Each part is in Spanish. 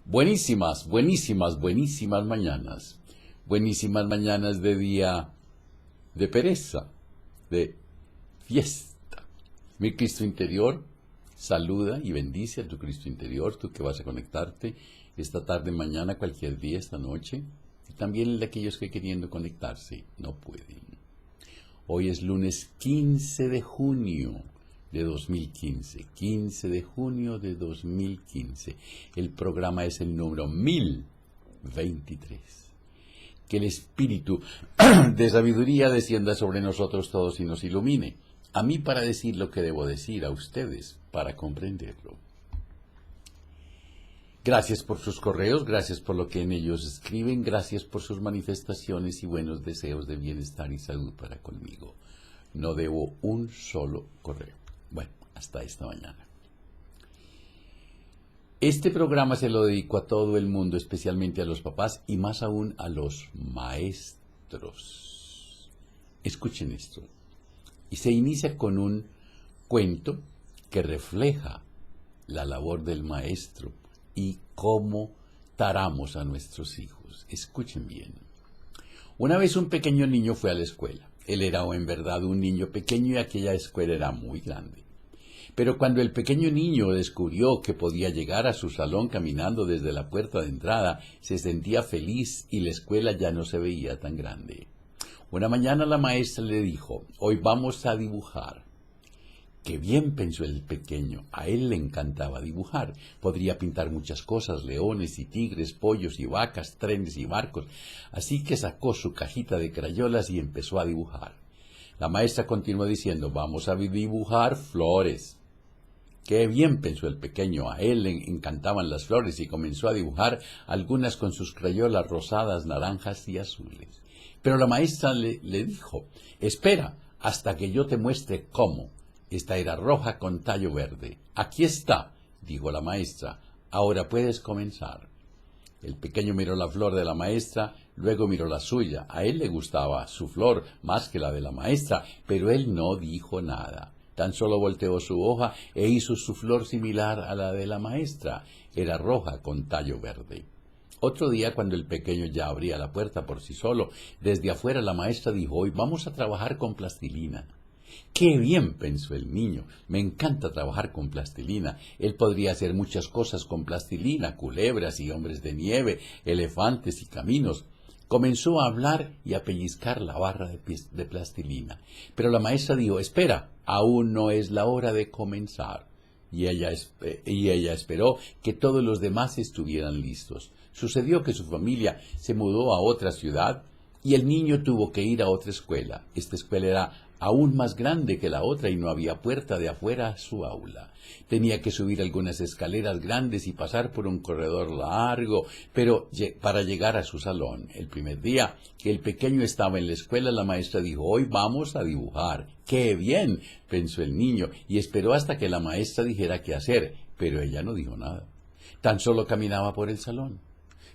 Buenísimas, buenísimas, buenísimas mañanas. Buenísimas mañanas de día de pereza, de fiesta. Mi Cristo interior saluda y bendice a tu Cristo interior, tú que vas a conectarte esta tarde, mañana, cualquier día, esta noche. Y también de aquellos que queriendo conectarse no pueden. Hoy es lunes 15 de junio de 2015. 15 de junio de 2015. El programa es el número 1023. Que el espíritu de sabiduría descienda sobre nosotros todos y nos ilumine. A mí para decir lo que debo decir, a ustedes para comprenderlo. Gracias por sus correos, gracias por lo que en ellos escriben, gracias por sus manifestaciones y buenos deseos de bienestar y salud para conmigo. No debo un solo correo. Bueno, hasta esta mañana. Este programa se lo dedico a todo el mundo, especialmente a los papás y más aún a los maestros. Escuchen esto. Y se inicia con un cuento que refleja la labor del maestro y cómo taramos a nuestros hijos. Escuchen bien. Una vez un pequeño niño fue a la escuela. Él era en verdad un niño pequeño y aquella escuela era muy grande. Pero cuando el pequeño niño descubrió que podía llegar a su salón caminando desde la puerta de entrada, se sentía feliz y la escuela ya no se veía tan grande. Una mañana la maestra le dijo: «Hoy vamos a dibujar». Qué bien, pensó el pequeño, a él le encantaba dibujar. Podría pintar muchas cosas, leones y tigres, pollos y vacas, trenes y barcos. Así que sacó su cajita de crayolas y empezó a dibujar. La maestra continuó diciendo: «Vamos a dibujar flores». Qué bien, pensó el pequeño, a él le encantaban las flores y comenzó a dibujar algunas con sus crayolas rosadas, naranjas y azules. Pero la maestra le dijo: «Espera hasta que yo te muestre cómo». Esta era roja con tallo verde. «Aquí está», dijo la maestra, «ahora puedes comenzar». El pequeño miró la flor de la maestra, luego miró la suya. A él le gustaba su flor más que la de la maestra, pero él no dijo nada. Tan solo volteó su hoja e hizo su flor similar a la de la maestra. Era roja con tallo verde. Otro día, cuando el pequeño ya abría la puerta por sí solo, desde afuera la maestra dijo: «Hoy vamos a trabajar con plastilina». «Qué bien», pensó el niño, «me encanta trabajar con plastilina. Él podría hacer muchas cosas con plastilina, culebras y hombres de nieve, elefantes y caminos». Comenzó a hablar y a pellizcar la barra de plastilina. Pero la maestra dijo: «Espera, aún no es la hora de comenzar». Y ella esperó que todos los demás estuvieran listos. Sucedió que su familia se mudó a otra ciudad y el niño tuvo que ir a otra escuela. Esta escuela era aún más grande que la otra y no había puerta de afuera a su aula. Tenía que subir algunas escaleras grandes y pasar por un corredor largo, pero para llegar a su salón. El primer día que el pequeño estaba en la escuela, la maestra dijo: «Hoy vamos a dibujar». «¡Qué bien!», pensó el niño, y esperó hasta que la maestra dijera qué hacer, pero ella no dijo nada. Tan solo caminaba por el salón.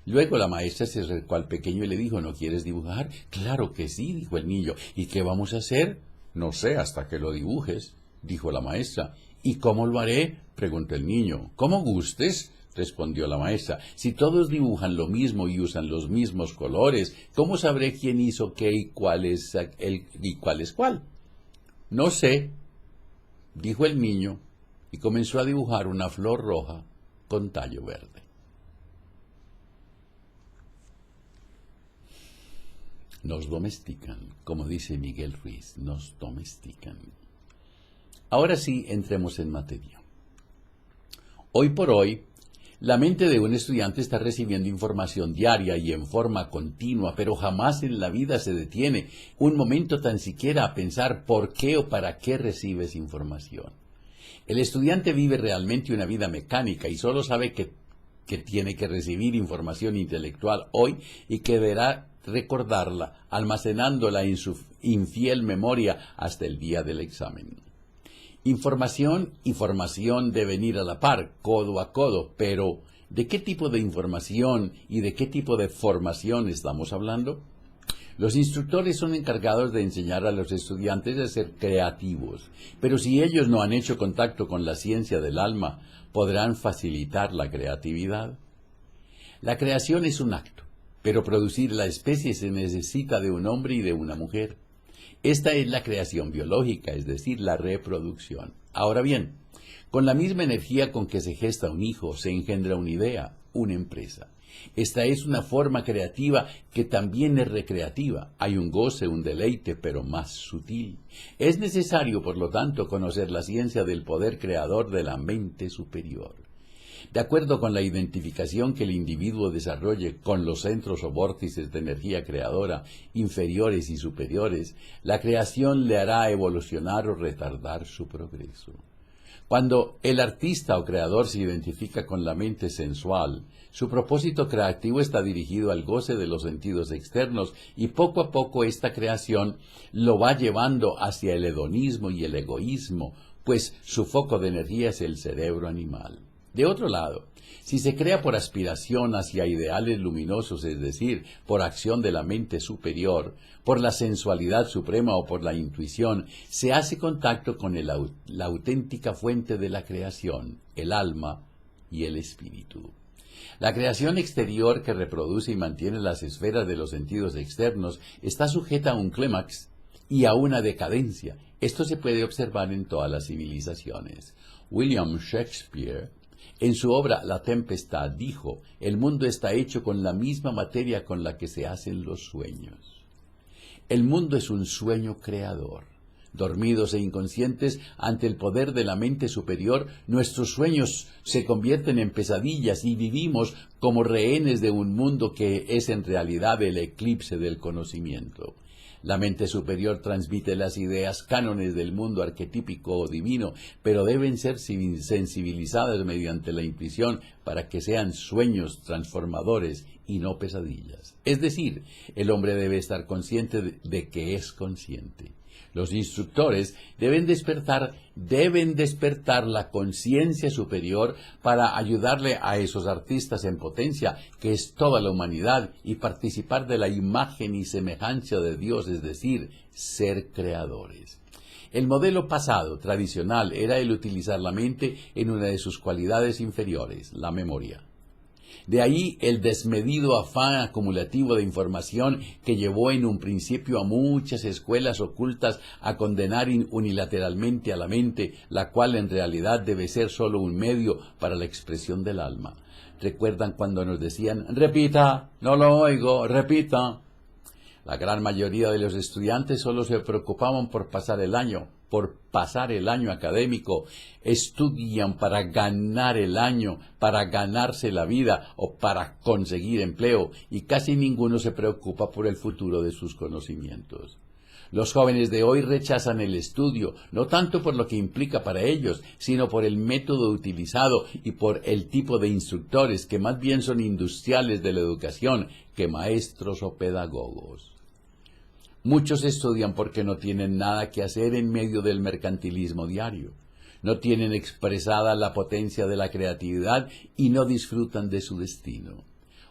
Luego la maestra se acercó al pequeño y le dijo: «¿No quieres dibujar?». «Claro que sí», dijo el niño. «¿Y qué vamos a hacer?». «No sé, hasta que lo dibujes», dijo la maestra. «¿Y cómo lo haré?», preguntó el niño. «Como gustes», respondió la maestra. «Si todos dibujan lo mismo y usan los mismos colores, ¿cómo sabré quién hizo qué y cuál es cuál?». «No sé», dijo el niño, y comenzó a dibujar una flor roja con tallo verde. Nos domestican, como dice Miguel Ruiz, nos domestican. Ahora sí, entremos en materia. Hoy por hoy, la mente de un estudiante está recibiendo información diaria y en forma continua, pero jamás en la vida se detiene un momento tan siquiera a pensar por qué o para qué recibes información. El estudiante vive realmente una vida mecánica y solo sabe que tiene que recibir información intelectual hoy y que deberá recordarla, almacenándola en su infiel memoria hasta el día del examen. Información y formación deben ir a la par, codo a codo, pero ¿de qué tipo de información y de qué tipo de formación estamos hablando? Los instructores son encargados de enseñar a los estudiantes a ser creativos, pero si ellos no han hecho contacto con la ciencia del alma, ¿podrán facilitar la creatividad? La creación es un acto, pero producir la especie se necesita de un hombre y de una mujer. Esta es la creación biológica, es decir, la reproducción. Ahora bien, con la misma energía con que se gesta un hijo, se engendra una idea, una empresa. Esta es una forma creativa que también es recreativa. Hay un goce, un deleite, pero más sutil. Es necesario, por lo tanto, conocer la ciencia del poder creador de la mente superior. De acuerdo con la identificación que el individuo desarrolle con los centros o vórtices de energía creadora inferiores y superiores, la creación le hará evolucionar o retardar su progreso. Cuando el artista o creador se identifica con la mente sensual, su propósito creativo está dirigido al goce de los sentidos externos y poco a poco esta creación lo va llevando hacia el hedonismo y el egoísmo, pues su foco de energía es el cerebro animal. De otro lado, si se crea por aspiración hacia ideales luminosos, es decir, por acción de la mente superior, por la sensualidad suprema o por la intuición, se hace contacto con la auténtica fuente de la creación, el alma y el espíritu. La creación exterior que reproduce y mantiene las esferas de los sentidos externos está sujeta a un clímax y a una decadencia. Esto se puede observar en todas las civilizaciones. William Shakespeare, en su obra La Tempestad, dijo: el mundo está hecho con la misma materia con la que se hacen los sueños. El mundo es un sueño creador. Dormidos e inconscientes ante el poder de la mente superior, nuestros sueños se convierten en pesadillas y vivimos como rehenes de un mundo que es en realidad el eclipse del conocimiento. La mente superior transmite las ideas cánones del mundo arquetípico o divino, pero deben ser sensibilizadas mediante la intuición para que sean sueños transformadores y no pesadillas. Es decir, el hombre debe estar consciente de que es consciente. Los instructores deben despertar la conciencia superior para ayudarle a esos artistas en potencia, que es toda la humanidad, y participar de la imagen y semejanza de Dios, es decir, ser creadores. El modelo pasado, tradicional, era el utilizar la mente en una de sus cualidades inferiores, la memoria. De ahí el desmedido afán acumulativo de información que llevó en un principio a muchas escuelas ocultas a condenar unilateralmente a la mente, la cual en realidad debe ser solo un medio para la expresión del alma. ¿Recuerdan cuando nos decían: repita, no lo oigo, repita? La gran mayoría de los estudiantes solo se preocupaban por pasar el año académico, estudian para ganar el año, para ganarse la vida o para conseguir empleo, y casi ninguno se preocupa por el futuro de sus conocimientos. Los jóvenes de hoy rechazan el estudio, no tanto por lo que implica para ellos, sino por el método utilizado y por el tipo de instructores, que más bien son industriales de la educación que maestros o pedagogos. Muchos estudian porque no tienen nada que hacer en medio del mercantilismo diario. No tienen expresada la potencia de la creatividad y no disfrutan de su destino.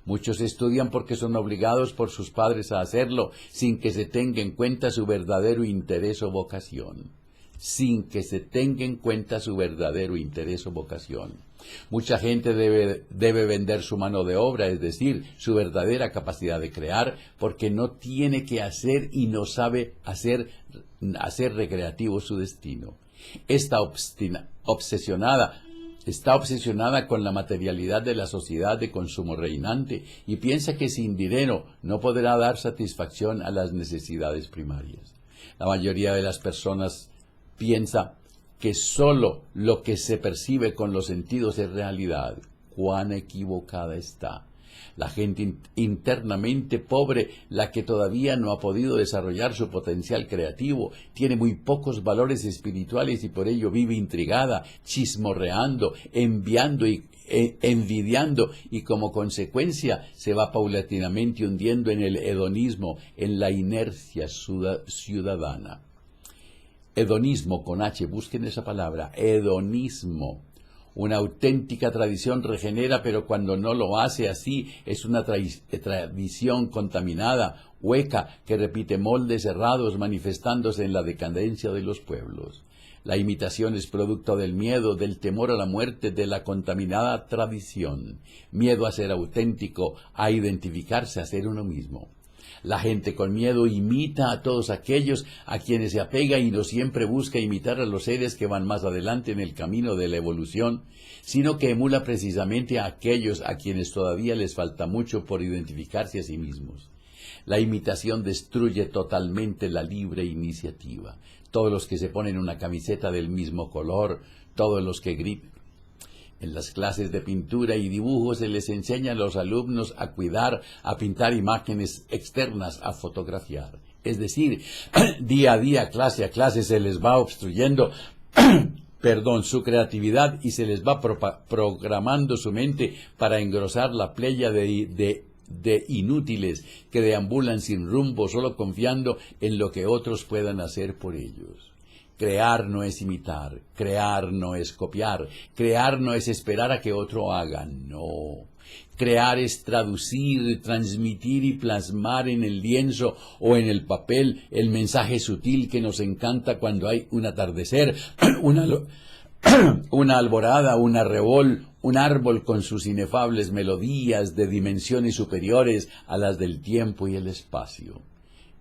Muchos estudian porque son obligados por sus padres a hacerlo, sin que se tenga en cuenta su verdadero interés o vocación. Mucha gente debe vender su mano de obra, es decir, su verdadera capacidad de crear, porque no tiene que hacer y no sabe hacer recreativo su destino. Está obsesionada con la materialidad de la sociedad de consumo reinante y piensa que sin dinero no podrá dar satisfacción a las necesidades primarias. La mayoría de las personas piensa que sólo lo que se percibe con los sentidos es realidad. ¡Cuán equivocada está! La gente internamente pobre, la que todavía no ha podido desarrollar su potencial creativo, tiene muy pocos valores espirituales y por ello vive intrigada, chismorreando, envidiando, y como consecuencia se va paulatinamente hundiendo en el hedonismo, en la inercia ciudadana. Hedonismo con H, busquen esa palabra, hedonismo. Una auténtica tradición regenera, pero cuando no lo hace así, es una tradición contaminada, hueca, que repite moldes errados, manifestándose en la decadencia de los pueblos. La imitación es producto del miedo, del temor a la muerte, de la contaminada tradición. Miedo a ser auténtico, a identificarse, a ser uno mismo. La gente con miedo imita a todos aquellos a quienes se apega y no siempre busca imitar a los seres que van más adelante en el camino de la evolución, sino que emula precisamente a aquellos a quienes todavía les falta mucho por identificarse a sí mismos. La imitación destruye totalmente la libre iniciativa. Todos los que se ponen una camiseta del mismo color, todos los que gritan. En las clases de pintura y dibujo se les enseña a los alumnos a cuidar, a pintar imágenes externas, a fotografiar. Es decir, día a día, clase a clase, se les va obstruyendo su creatividad y se les va programando su mente para engrosar la playa de inútiles que deambulan sin rumbo, solo confiando en lo que otros puedan hacer por ellos. Crear no es imitar, crear no es copiar, crear no es esperar a que otro haga, no. Crear es traducir, transmitir y plasmar en el lienzo o en el papel el mensaje sutil que nos encanta cuando hay un atardecer, una alborada, un arrebol, un árbol con sus inefables melodías de dimensiones superiores a las del tiempo y el espacio.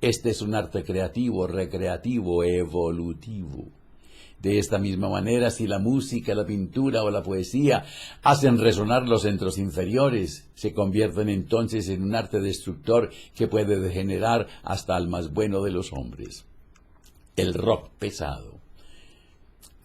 Este es un arte creativo, recreativo, evolutivo. De esta misma manera, si la música, la pintura o la poesía hacen resonar los centros inferiores, se convierten entonces en un arte destructor que puede degenerar hasta al más bueno de los hombres. El rock pesado.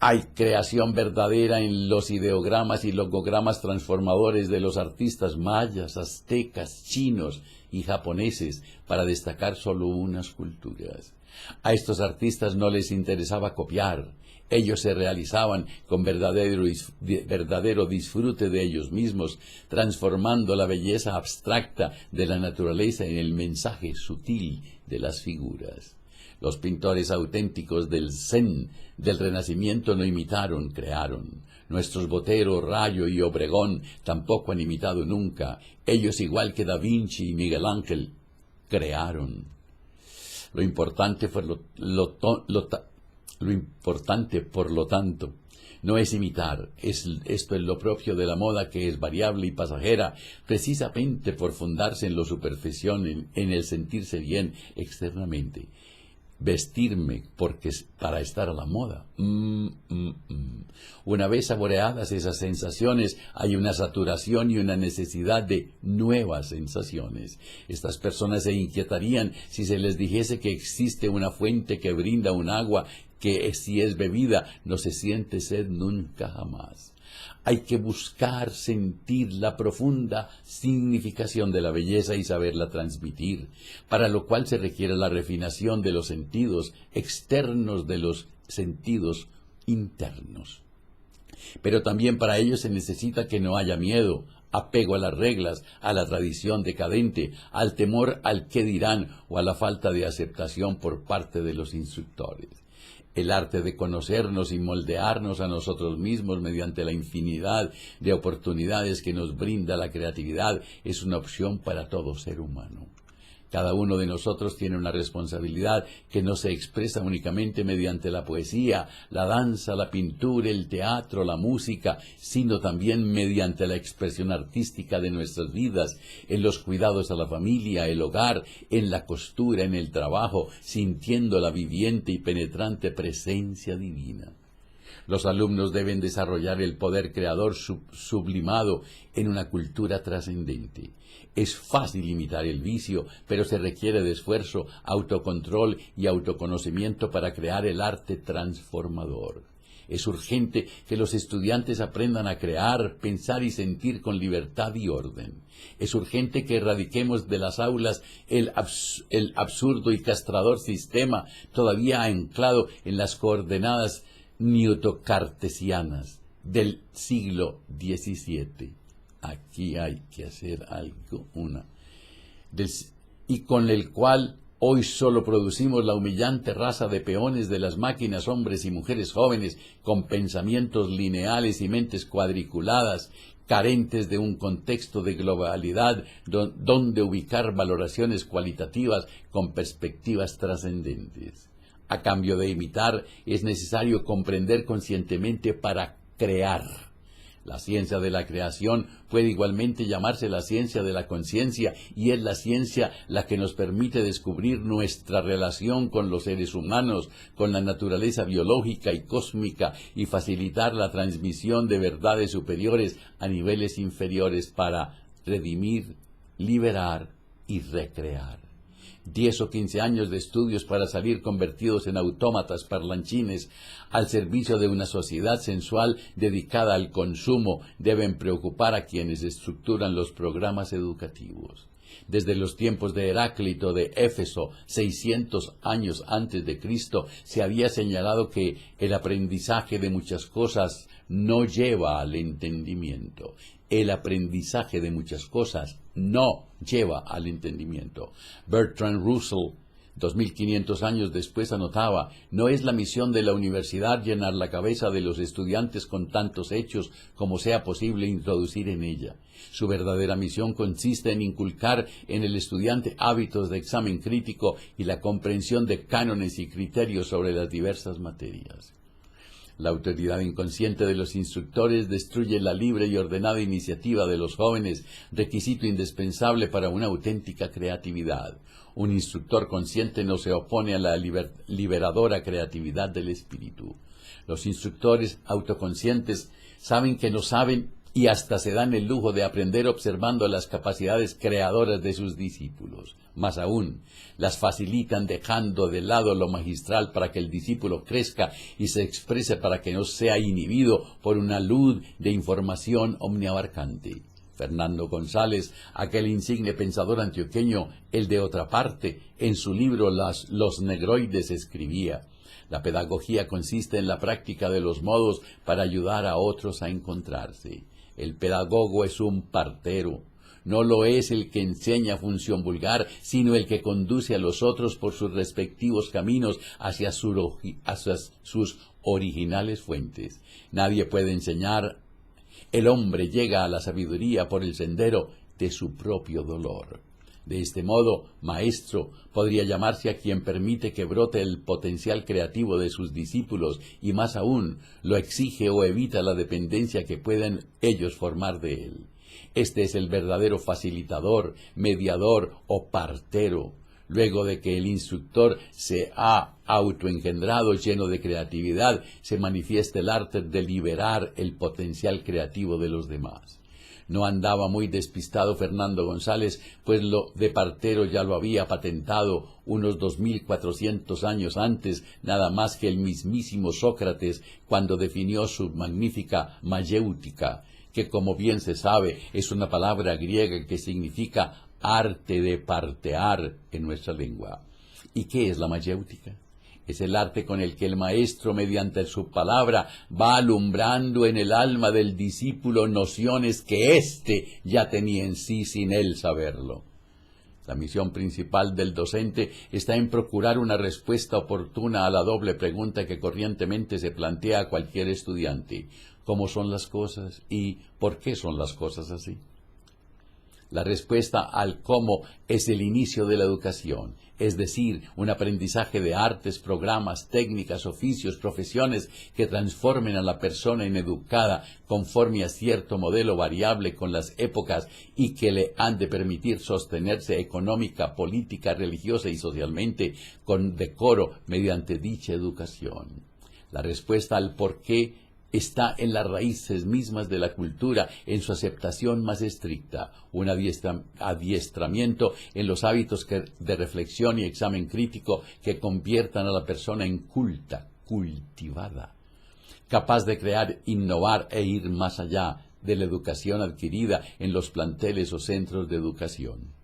Hay creación verdadera en los ideogramas y logogramas transformadores de los artistas mayas, aztecas, chinos y japoneses, para destacar solo unas culturas. A estos artistas no les interesaba copiar. Ellos se realizaban con verdadero disfrute de ellos mismos, transformando la belleza abstracta de la naturaleza en el mensaje sutil de las figuras. Los pintores auténticos del Zen, del Renacimiento, no imitaron, crearon. Nuestros Botero, Rayo y Obregón tampoco han imitado nunca. Ellos, igual que Da Vinci y Miguel Ángel, crearon. Lo importante, por lo tanto, no es imitar. Esto es lo propio de la moda, que es variable y pasajera, precisamente por fundarse en lo superficial, en el sentirse bien externamente. Vestirme para estar a la moda. Una vez saboreadas esas sensaciones, hay una saturación y una necesidad de nuevas sensaciones. Estas personas se inquietarían si se les dijese que existe una fuente que brinda un agua que, si es bebida, no se siente sed nunca jamás. Hay que buscar sentir la profunda significación de la belleza y saberla transmitir, para lo cual se requiere la refinación de los sentidos externos de los sentidos internos. Pero también para ello se necesita que no haya miedo, apego a las reglas, a la tradición decadente, al temor al qué dirán o a la falta de aceptación por parte de los instructores. El arte de conocernos y moldearnos a nosotros mismos mediante la infinidad de oportunidades que nos brinda la creatividad es una opción para todo ser humano. Cada uno de nosotros tiene una responsabilidad que no se expresa únicamente mediante la poesía, la danza, la pintura, el teatro, la música, sino también mediante la expresión artística de nuestras vidas, en los cuidados a la familia, el hogar, en la costura, en el trabajo, sintiendo la viviente y penetrante presencia divina. Los alumnos deben desarrollar el poder creador sublimado en una cultura trascendente. Es fácil imitar el vicio, pero se requiere de esfuerzo, autocontrol y autoconocimiento para crear el arte transformador. Es urgente que los estudiantes aprendan a crear, pensar y sentir con libertad y orden. Es urgente que erradiquemos de las aulas el absurdo y castrador sistema todavía anclado en las coordenadas newtocartesianas del siglo XVII. Aquí hay que hacer algo, y con el cual hoy solo producimos la humillante raza de peones de las máquinas, hombres y mujeres jóvenes, con pensamientos lineales y mentes cuadriculadas, carentes de un contexto de globalidad donde ubicar valoraciones cualitativas con perspectivas trascendentes. A cambio de imitar, es necesario comprender conscientemente para crear. La ciencia de la creación puede igualmente llamarse la ciencia de la conciencia, y es la ciencia la que nos permite descubrir nuestra relación con los seres humanos, con la naturaleza biológica y cósmica, y facilitar la transmisión de verdades superiores a niveles inferiores para redimir, liberar y recrear. 10 o 15 años de estudios para salir convertidos en autómatas parlanchines al servicio de una sociedad sensual dedicada al consumo deben preocupar a quienes estructuran los programas educativos. Desde los tiempos de Heráclito de Éfeso, 600 años antes de Cristo, se había señalado que el aprendizaje de muchas cosas no lleva al entendimiento. El aprendizaje de muchas cosas no lleva al entendimiento. Bertrand Russell, 2500 años después, anotaba: no es la misión de la universidad llenar la cabeza de los estudiantes con tantos hechos como sea posible introducir en ella. Su verdadera misión consiste en inculcar en el estudiante hábitos de examen crítico y la comprensión de cánones y criterios sobre las diversas materias. La autoridad inconsciente de los instructores destruye la libre y ordenada iniciativa de los jóvenes, requisito indispensable para una auténtica creatividad. Un instructor consciente no se opone a la liberadora creatividad del espíritu. Los instructores autoconscientes saben que no saben y hasta se dan el lujo de aprender observando las capacidades creadoras de sus discípulos. Más aún, las facilitan dejando de lado lo magistral para que el discípulo crezca y se exprese para que no sea inhibido por una luz de información omniabarcante. Fernando González, aquel insigne pensador antioqueño, el de otra parte, en su libro Los Negroides escribía: la pedagogía consiste en la práctica de los modos para ayudar a otros a encontrarse. El pedagogo es un partero. No lo es el que enseña función vulgar, sino el que conduce a los otros por sus respectivos caminos hacia sus originales fuentes. Nadie puede enseñar. El hombre llega a la sabiduría por el sendero de su propio dolor. De este modo, maestro podría llamarse a quien permite que brote el potencial creativo de sus discípulos y, más aún, lo exige o evita la dependencia que puedan ellos formar de él. Este es el verdadero facilitador, mediador o partero. Luego de que el instructor se ha autoengendrado lleno de creatividad, se manifiesta el arte de liberar el potencial creativo de los demás. No andaba muy despistado Fernando González, pues lo de partero ya lo había patentado unos 2400 años antes, nada más que el mismísimo Sócrates, cuando definió su magnífica mayéutica, que, como bien se sabe, es una palabra griega que significa arte de partear en nuestra lengua. ¿Y qué es la mayéutica? Es el arte con el que el maestro, mediante su palabra, va alumbrando en el alma del discípulo nociones que éste ya tenía en sí sin él saberlo. La misión principal del docente está en procurar una respuesta oportuna a la doble pregunta que corrientemente se plantea a cualquier estudiante: ¿cómo son las cosas y por qué son las cosas así? La respuesta al cómo es el inicio de la educación, es decir, un aprendizaje de artes, programas, técnicas, oficios, profesiones que transformen a la persona ineducada conforme a cierto modelo variable con las épocas y que le han de permitir sostenerse económica, política, religiosa y socialmente con decoro mediante dicha educación. La respuesta al por qué está en las raíces mismas de la cultura, en su aceptación más estricta, un adiestramiento en los hábitos de reflexión y examen crítico que conviertan a la persona en culta, cultivada, capaz de crear, innovar e ir más allá de la educación adquirida en los planteles o centros de educación.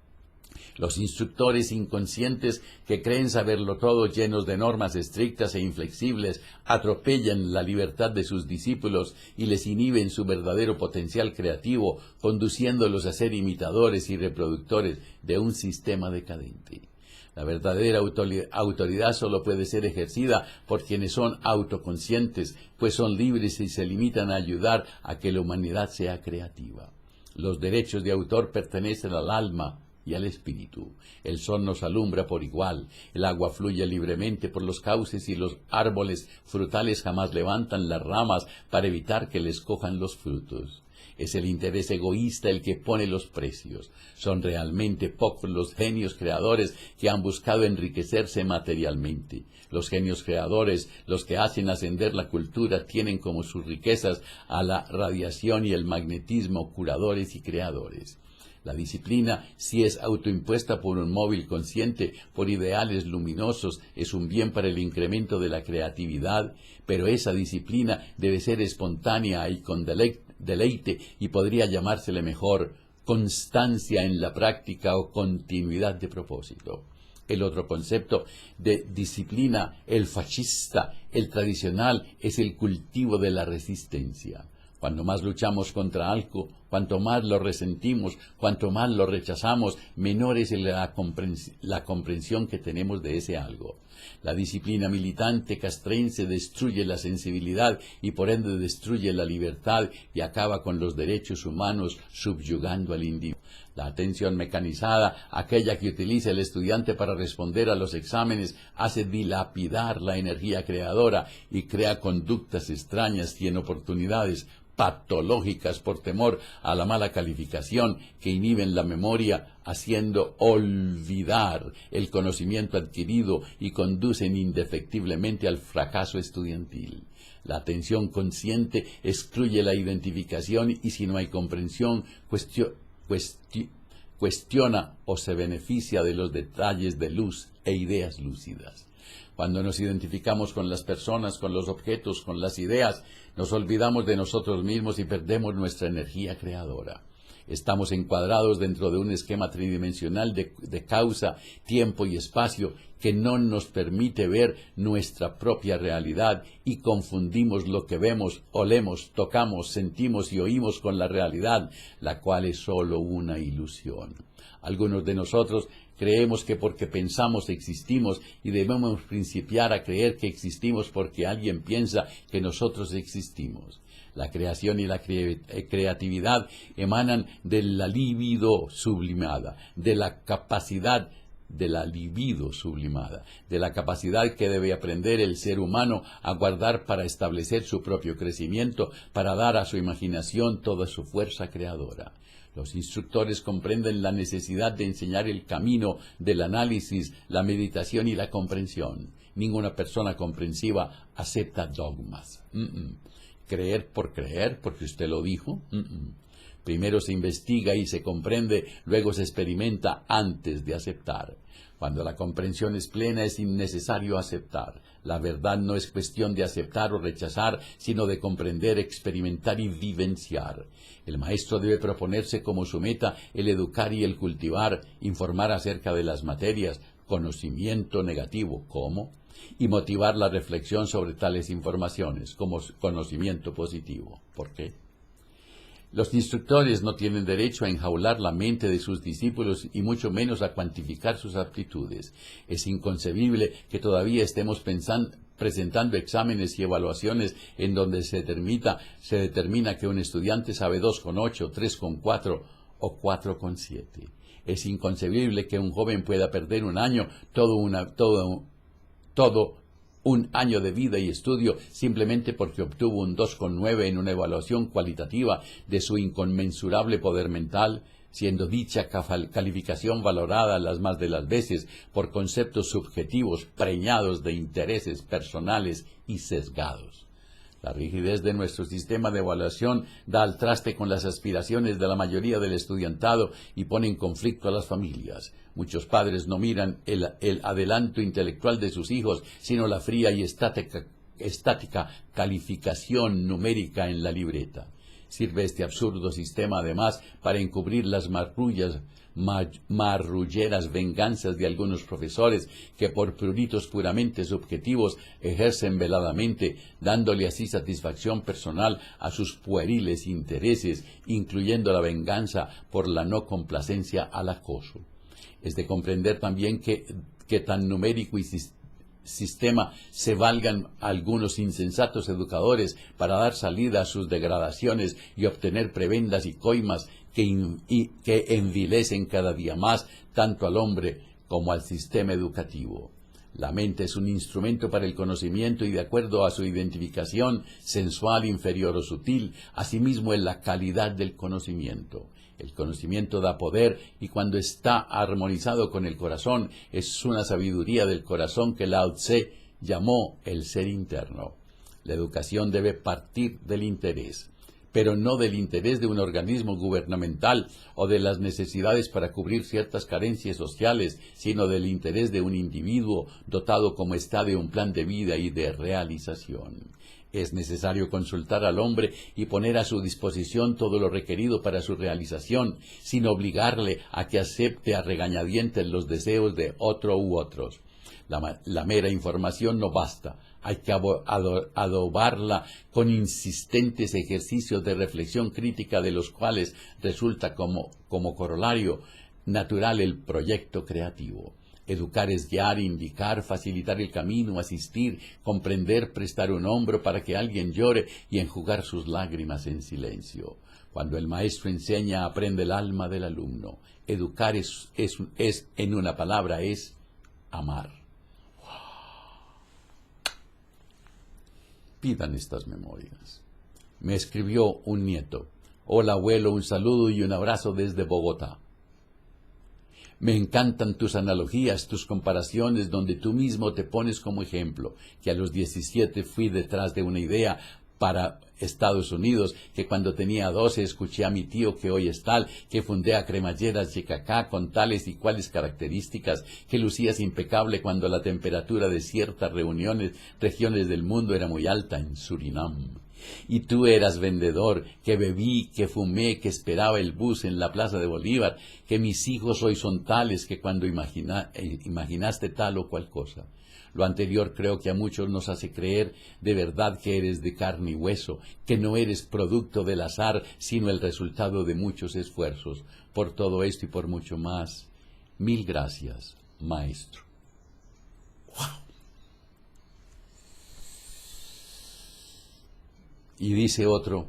Los instructores inconscientes que creen saberlo todo, llenos de normas estrictas e inflexibles, atropellan la libertad de sus discípulos y les inhiben su verdadero potencial creativo, conduciéndolos a ser imitadores y reproductores de un sistema decadente. La verdadera autoridad solo puede ser ejercida por quienes son autoconscientes, pues son libres y se limitan a ayudar a que la humanidad sea creativa. Los derechos de autor pertenecen al alma y al espíritu. El sol nos alumbra por igual, el agua fluye libremente por los cauces y los árboles frutales jamás levantan las ramas para evitar que les cojan los frutos. Es el interés egoísta el que pone los precios. Son realmente pocos los genios creadores que han buscado enriquecerse materialmente. Los genios creadores, los que hacen ascender la cultura, tienen como sus riquezas a la radiación y el magnetismo, curadores y creadores. La disciplina, si es autoimpuesta por un móvil consciente, por ideales luminosos, es un bien para el incremento de la creatividad, pero esa disciplina debe ser espontánea y con deleite, y podría llamársele mejor constancia en la práctica o continuidad de propósito. El otro concepto de disciplina, el fascista, el tradicional, es el cultivo de la resistencia. Cuando más luchamos contra algo, cuanto más lo resentimos, cuanto más lo rechazamos, menor es la comprensión que tenemos de ese algo. La disciplina militante castrense destruye la sensibilidad y por ende destruye la libertad y acaba con los derechos humanos, subyugando al individuo. La atención mecanizada, aquella que utiliza el estudiante para responder a los exámenes, hace dilapidar la energía creadora y crea conductas extrañas y en oportunidades patológicas por temor a la mala calificación que inhiben la memoria, haciendo olvidar el conocimiento adquirido y conducen indefectiblemente al fracaso estudiantil. La atención consciente excluye la identificación y si no hay comprensión, cuestiona o se beneficia de los detalles de luz e ideas lúcidas. Cuando nos identificamos con las personas, con los objetos, con las ideas, nos olvidamos de nosotros mismos y perdemos nuestra energía creadora. Estamos encuadrados dentro de un esquema tridimensional de causa, tiempo y espacio que no nos permite ver nuestra propia realidad y confundimos lo que vemos, olemos, tocamos, sentimos y oímos con la realidad, la cual es solo una ilusión. Algunos de nosotros creemos que porque pensamos existimos y debemos principiar a creer que existimos porque alguien piensa que nosotros existimos. La creación y la creatividad emanan de la libido sublimada, de la capacidad de la libido sublimada, de la capacidad que debe aprender el ser humano a guardar para establecer su propio crecimiento, para dar a su imaginación toda su fuerza creadora. Los instructores comprenden la necesidad de enseñar el camino del análisis, la meditación y la comprensión. Ninguna persona comprensiva acepta dogmas. Creer, porque usted lo dijo. Primero se investiga y se comprende, luego se experimenta antes de aceptar. Cuando la comprensión es plena es innecesario aceptar. La verdad no es cuestión de aceptar o rechazar, sino de comprender, experimentar y vivenciar. El maestro debe proponerse como su meta el educar y el cultivar, informar acerca de las materias, conocimiento negativo, ¿cómo? Y motivar la reflexión sobre tales informaciones, como conocimiento positivo. ¿Por qué? Los instructores no tienen derecho a enjaular la mente de sus discípulos y mucho menos a cuantificar sus aptitudes. Es inconcebible que todavía estemos presentando exámenes y evaluaciones en donde se determina que un estudiante sabe 2,8, 3,4 o 4,7. Es inconcebible que un joven pueda perder un año, todo un año de vida y estudio simplemente porque obtuvo un 2,9 en una evaluación cualitativa de su inconmensurable poder mental, siendo dicha calificación valorada las más de las veces por conceptos subjetivos preñados de intereses personales y sesgados. La rigidez de nuestro sistema de evaluación da al traste con las aspiraciones de la mayoría del estudiantado y pone en conflicto a las familias. Muchos padres no miran el adelanto intelectual de sus hijos, sino la fría y estática calificación numérica en la libreta. Sirve este absurdo sistema además para encubrir las marrulleras venganzas de algunos profesores que por pruritos puramente subjetivos ejercen veladamente, dándole así satisfacción personal a sus pueriles intereses, incluyendo la venganza por la no complacencia al acoso. Es de comprender también que tan numérico y sistema se valgan algunos insensatos educadores para dar salida a sus degradaciones y obtener prebendas y coimas que envilecen cada día más tanto al hombre como al sistema educativo. La mente es un instrumento para el conocimiento y de acuerdo a su identificación sensual, inferior o sutil, asimismo es la calidad del conocimiento. El conocimiento da poder y cuando está armonizado con el corazón es una sabiduría del corazón que Lao Tse llamó el ser interno. La educación debe partir del interés, pero no del interés de un organismo gubernamental o de las necesidades para cubrir ciertas carencias sociales, sino del interés de un individuo dotado como está de un plan de vida y de realización. Es necesario consultar al hombre y poner a su disposición todo lo requerido para su realización, sin obligarle a que acepte a regañadientes los deseos de otro u otros. La mera información no basta. Hay que adobarla con insistentes ejercicios de reflexión crítica de los cuales resulta como corolario natural el proyecto creativo. Educar es guiar, indicar, facilitar el camino, asistir, comprender, prestar un hombro para que alguien llore y enjugar sus lágrimas en silencio. Cuando el maestro enseña, aprende el alma del alumno. Educar es en una palabra, es amar. Pidan estas memorias. Me escribió un nieto. Hola abuelo, un saludo y un abrazo desde Bogotá. Me encantan tus analogías, tus comparaciones, donde tú mismo te pones como ejemplo, que a los 17 fui detrás de una idea para Estados Unidos, que cuando tenía 12 escuché a mi tío que hoy es tal, que fundé a Cremalleras Yecacá con tales y cuales características, que lucías impecable cuando la temperatura de ciertas regiones del mundo era muy alta en Surinam. Y tú eras vendedor, que bebí, que fumé, que esperaba el bus en la Plaza de Bolívar, que mis hijos hoy son tales que cuando imaginaste tal o cual cosa. Lo anterior creo que a muchos nos hace creer de verdad que eres de carne y hueso, que no eres producto del azar, sino el resultado de muchos esfuerzos. Por todo esto y por mucho más, mil gracias, maestro. Y dice otro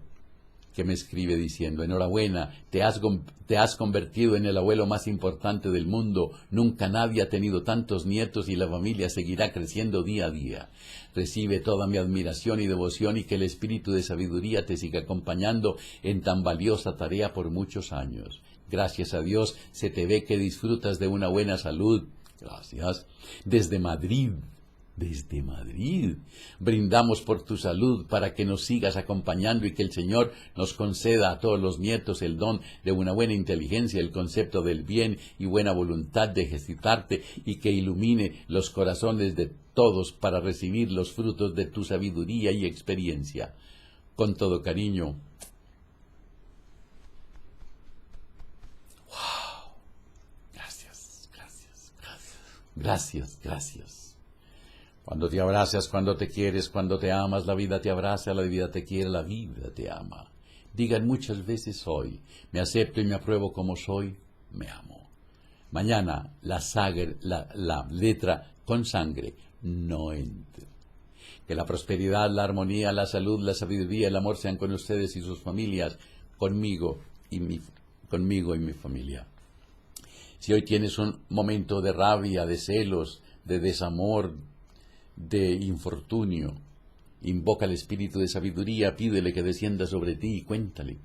que me escribe diciendo, enhorabuena, te has convertido en el abuelo más importante del mundo, nunca nadie ha tenido tantos nietos y la familia seguirá creciendo día a día. Recibe toda mi admiración y devoción y que el espíritu de sabiduría te siga acompañando en tan valiosa tarea por muchos años. Gracias a Dios se te ve que disfrutas de una buena salud. Gracias. Desde Madrid, brindamos por tu salud para que nos sigas acompañando y que el Señor nos conceda a todos los nietos el don de una buena inteligencia, el concepto del bien y buena voluntad de ejercitarte y que ilumine los corazones de todos para recibir los frutos de tu sabiduría y experiencia. Con todo cariño. ¡Wow! Gracias. Cuando te abrazas, cuando te quieres, cuando te amas, la vida te abraza, la vida te quiere, la vida te ama. Digan muchas veces hoy, me acepto y me apruebo como soy, me amo. Mañana la letra con sangre no entre. Que la prosperidad, la armonía, la salud, la sabiduría, el amor sean con ustedes y sus familias, conmigo y mi familia. Si hoy tienes un momento de rabia, de celos, de desamor, de infortunio, invoca al espíritu de sabiduría, pídele que descienda sobre ti y cuéntale.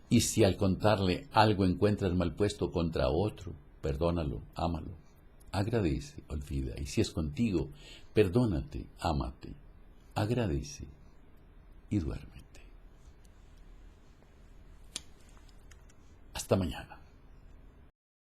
Y si al contarle algo encuentras mal puesto contra otro, perdónalo, ámalo, agradece, olvida. Y si es contigo, perdónate, ámate, agradece y duérmete. Hasta mañana.